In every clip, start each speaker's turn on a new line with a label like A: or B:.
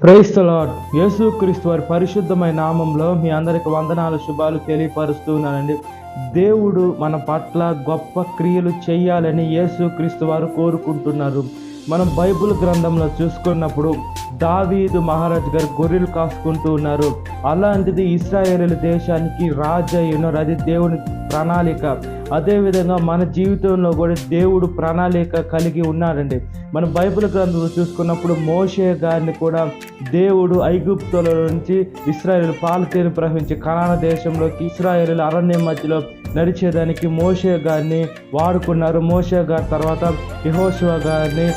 A: Praise the lord. యేసుక్రీస్తు వారి పరిశుద్ధమైన నామంలో మీ అందరికి వందనాలు, శుభాలు తెలియపరుస్తూ ఉన్నానండి. దేవుడు మన పట్ల గొప్ప క్రియలు చేయాలని యేసుక్రీస్తు వారు కోరుకుంటున్నారు. మనం బైబిల్ గ్రంథంలో చూసుకున్నప్పుడు దావీదు మహారాజు గారు గొర్రెలు కాసుకుంటూ ఉన్నారు. అలాంటిది ఇశ్రాయేలు దేశానికి రాజు అయి ఉన్నారు. అది దేవుని ప్రణాళిక. అదేవిధంగా మన జీవితంలో కూడా దేవుడు ప్రణాళిక కలిగి ఉన్నాడండి. మన బైబిల్ గ్రంథంలో చూసుకున్నప్పుడు మోషే గారిని కూడా దేవుడు ఐగుప్తుల నుంచి ఇశ్రాయేలు పాలతీరు ప్రవహించి కనాన దేశంలోకి ఇశ్రాయేలు అరణ్యం మధ్యలో నడిచేదానికి మోషే గారిని వాడుకున్నారు. మోషే గారి తర్వాత యెహోషువ గారిని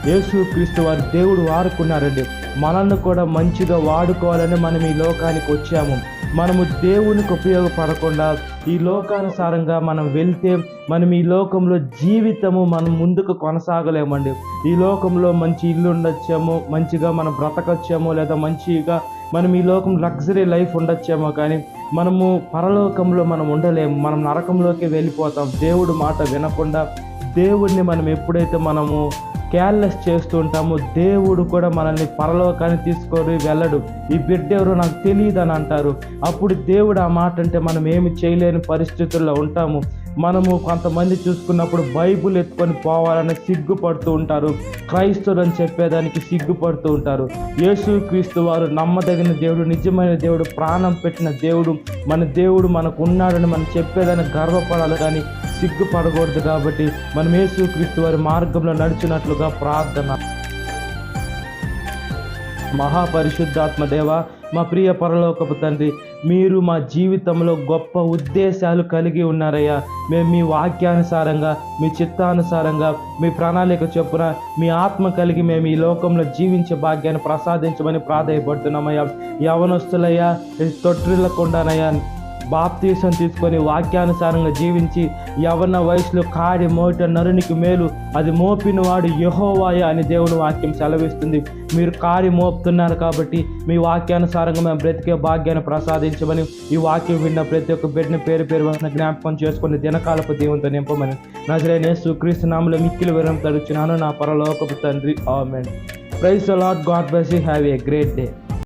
A: యేసుక్రీస్తు వారి దేవుడు వాడుకున్నారండి. మనల్ని కూడా మంచిగా వాడుకోవాలని మనం ఈ లోకానికి వచ్చాము. మనము దేవునికి ఉపయోగపడకుండా ఈ లోకానుసారంగా మనం వెళ్తే మనం ఈ లోకంలో జీవితము మనం ముందుకు కొనసాగలేమండి. ఈ లోకంలో మంచి ఇల్లు ఉండొచ్చేమో, మంచిగా మనం బ్రతకొచ్చేమో, లేదా మంచిగా మనం ఈ లోకం లగ్జరీ లైఫ్ ఉండొచ్చేమో, కానీ మనము పరలోకంలో మనం ఉండలేము. మనం నరకంలోకి వెళ్ళిపోతాం. దేవుడు మాట వినకుండా దేవుడిని మనం ఎప్పుడైతే మనము కేర్లెస్ చేస్తూ ఉంటాము, దేవుడు కూడా మనల్ని పరలోకాన్ని తీసుకొని వెళ్ళడు. ఈ బిడ్డ ఎవరో నాకు తెలియదు అని అంటారు. అప్పుడు దేవుడు ఆ మాట అంటే మనం ఏమి చేయలేని పరిస్థితుల్లో ఉంటాము. మనము కొంతమంది చూసుకున్నప్పుడు బైబుల్ ఎత్తుకొని పోవాలని సిగ్గుపడుతూ ఉంటారు. క్రైస్తవులు అని చెప్పేదానికి సిగ్గుపడుతూ ఉంటారు. యేసుక్రీస్తు వారు నమ్మదగిన దేవుడు, నిజమైన దేవుడు, ప్రాణం పెట్టిన దేవుడు. మన దేవుడు మనకు ఉన్నాడని మనం చెప్పేదానికి గర్వపడాలి, కానీ సిగ్గుపడకూడదు. కాబట్టి మనం యేసుక్రీస్తు వారి మార్గంలో నడిచినట్లుగా ప్రార్థన. మహాపరిశుద్ధాత్మ దేవ, మా ప్రియ పరలోకపు తండ్రి, మీరు మా జీవితంలో గొప్ప ఉద్దేశాలు కలిగి ఉన్నారయ్యా. మేము మీ వాక్యానుసారంగా, మీ చిత్తానుసారంగా, మీ ప్రణాళిక చొప్పున మీ ఆత్మ కలిగి మేము ఈ లోకంలో జీవించే భాగ్యాన్ని ప్రసాదించమని ప్రాధాయపడుతున్నామయ్యా. యవనస్తులయ్యా, తొట్టిల్లకుండానయ్యా బాప్తీసం తీసుకొని వాక్యానుసారంగా జీవించి యవన వయసులో కాడి మోట నరునికి మేలు అది మోపిన వాడు యెహోవాయే అని దేవుని వాక్యం సెలవిస్తుంది. మీరు కాడి మోపుతున్నారు కాబట్టి మీ వాక్యానుసారంగా మేము బ్రతికే భాగ్యాన్ని ప్రసాదించమని, ఈ వాక్యం విన్న ప్రతి ఒక్క బిడ్డని పేరు పేరు జ్ఞాపకం చేసుకుని దినకాలపు దేవునితో నింపమని నజరేయుడైన యేసుక్రీస్తు నామములో మిక్కిలి వివరం తరుచున్నాను నా పరలోకపు తండ్రి. Amen. Praise the lord. God bless you. Have a great day.